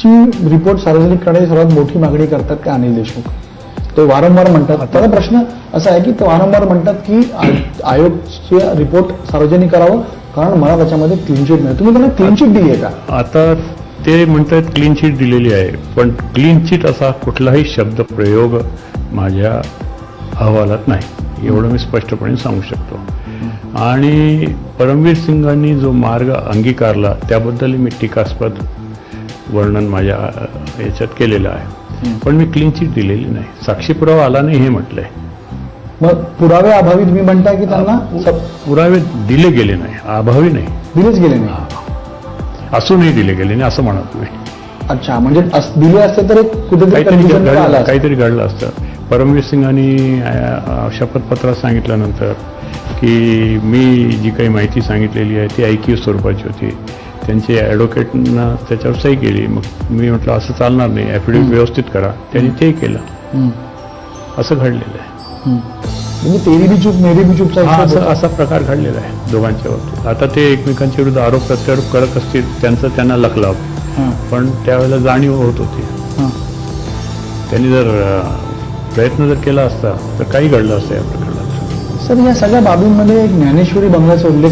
ची रिपोर्ट सार्वजनिक करण्याची सर्वात मोठी मागणी करतात ते अनिल देशमुख. ते वारंवार म्हणतात. त्याचा प्रश्न असा आहे की ते वारंवार म्हणतात की आयोगचे रिपोर्ट सार्वजनिक करावं कारण मला त्याच्यामध्ये क्लीन चिट मिळेल. तुम्ही त्यांना क्लीन चिट दिली आहे का? आता ते म्हणतात क्लीन चिट दिलेली आहे, पण क्लीन चिट असा कुठलाही शब्द प्रयोग माझ्या अहवालात नाही, एवढं मी स्पष्टपणे सांगू शकतो. आणि परमवीर सिंगांनी जो मार्ग अंगीकारला त्याबद्दल मी टीकास्पद वर्णन माझ्या याच्यात केलेलं आहे, पण मी क्लीन चिट दिलेली नाही. साक्षी पुरावा आला नाही हे म्हटलंय. मग पुरावे अभावी तुम्ही म्हणताय की त्यांना पुरावे दिले गेले नाही, अभावी नाही, दिलेच गेले नाही. असूनही दिले गेले नाही असं म्हणा तुम्ही. अच्छा, म्हणजे दिले असते तर एक कुठेतरी confusion आलं असतं. काहीतरी घडलं असतं. परमवीर सिंगांनी शपथपत्रात सांगितल्यानंतर की मी जी काही माहिती सांगितलेली आहे ती ऐकीव स्वरूपाची होती, त्यांचे ॲडव्होकेटनं त्याच्यावर सही केली. मग मी म्हटलं असं चालणार नाही, ॲफिडेव्हिट व्यवस्थित करा, त्यांनी ते केलं. असं घडलेलं आहे. म्हणजे तेरी बी चूक मेरी बी चूकचा असा प्रकार घडलेला आहे दोघांच्या बाबतीत. आता ते एकमेकांच्या विरुद्ध आरोप प्रत्यारोप करत असतील, त्यांना लखलाव, पण त्यावेळेला जाणीव होत होती. त्यांनी जर प्रयत्न जर केला असता तर काही घडलं असतं या प्रकरणात. सर, या सगळ्या बाबींमध्ये एक ज्ञानेश्वरी बंगल्याचा उल्लेख